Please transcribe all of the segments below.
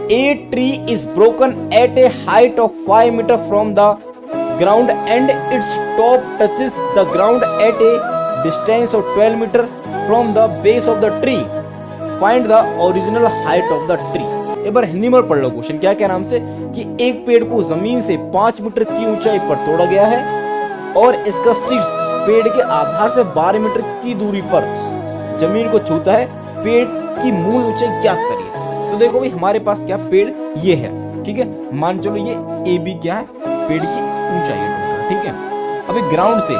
A tree is broken at a height of 5 meter from the ground and its top touches the ground at a distance of 12 meter from the base of the tree. Find the original height of the tree. एक बार हिंदी में पढ़ लो question क्या क्या नाम से कि एक पेड़ को जमीन से 5 मीटर की ऊंचाई पर तोड़ा गया है और इसका शीर्ष पेड़ के आधार से 12 मीटर की दूरी पर जमीन को छूता है। पेड़ की मूल ऊंचाई ज्ञात करिए। तो देखो भाई हमारे पास क्या पेड़ ये है, ठीक है, मान चलो ये ए बी क्या है, पेड़ की ऊंचाई है, ठीक है। अभी ग्राउंड से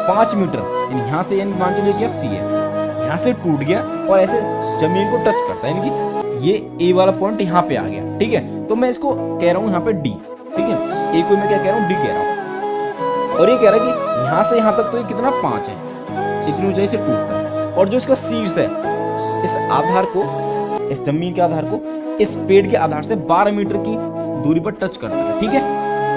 5 मीटर यहाँ से यानी मान चलो क्या सी है, यहाँ से टूट गया और ऐसे जमीन को टच करता है, यानी कि ये ए वाला पॉइंट यहाँ पे आ गया, ठीक है। तो मैं इसको कह रहा हूँ यहाँ पे डी, ठीक है, ए को मैं क्या कह रहा हूँ डी कह रहा हूँ। और ये कह रहा है कि यहाँ से यहाँ तक तो ये कितना 5 है, इतनी ऊंचाई से टूटता है। और जो इसका शीर्ष है इस आधार को, इस जमीन के आधार को इस पेड़ के आधार से 12 मीटर की दूरी पर टच करता है, ठीक है,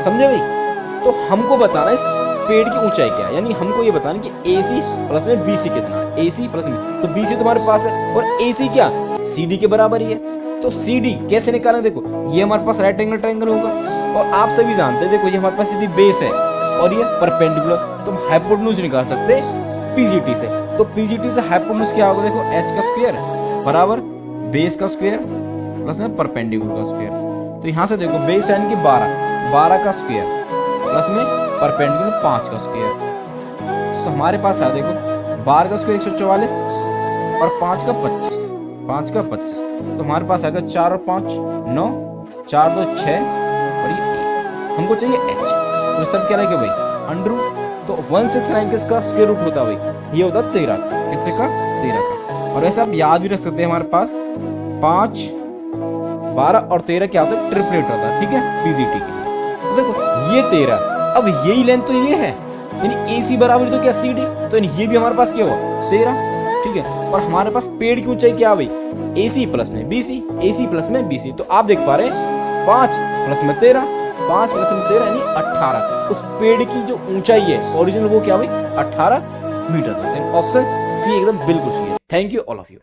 समझे भाई। तो हमको बताना है इस पेड़ की ऊंचाई क्या है, यानी हमको ये बताना कि AC प्लस में BC कितना है, AC प्लस में, तो BC तुम्हारे पास है और AC क्या CD के बराबर ही है। तो CD कैसे निकालें, देखो ये हमारे पास राइट एंगल ट्रायंगल होगा और आप सभी जानते हैं, देखो ये हमारे पास यदि बेस है और ये परपेंडिकुलर, तो हम हाइपोटेन्यूज निकाल सकते हैं PGT से। तो PGT से हाइपोटेन्यूज क्या होगा, देखो h का स्क्वायर बराबर बेस का स्क्वायर प्लस में परपेंडिकुलर का स्क्वायर। तो यहाँ से देखो बेस यानी कि 12 का स्क्वायर प्लस में परपेंडिकुलर 5 का स्क्वायर। तो हमारे पास है देखो 12 का स्क्वायर 144 और 5 का 25, तो हमारे पास आएगा 4 और 5 9, 4 2 6 और ये 1। हमको चाहिए h, तो इस तरफ क्या रहेगा भाई अंडर रूट, तो 169 किसका स्क्वायर रूट होता है भाई, ये होता है 13, कितने का 13 का। और ऐसे आप याद भी रख सकते हैं, हमारे पास 5 12 और 13 क्या होता है ट्रिपलेट होता है, ठीक है, PGT की। तो देखो ये 13, अब यही लेंथ तो ये है, यानी AC बराबर तो क्या CD, तो ये भी हमारे पास क्या हुआ 13, ठीक है। और हमारे पास पेड़ की ऊंचाई क्या भाई AC प्लस में BC, AC प्लस में BC। तो आप देख पा रहे हैं 5 प्लस में 13, 5 प्लस में 13 यानी 18। उस पेड़ की जो ऊंचाई है ओरिजिनल वो क्या भाई 18 मीटर। ऑप्शन सी एकदम बिल्कुल सही है। Thank you all of you.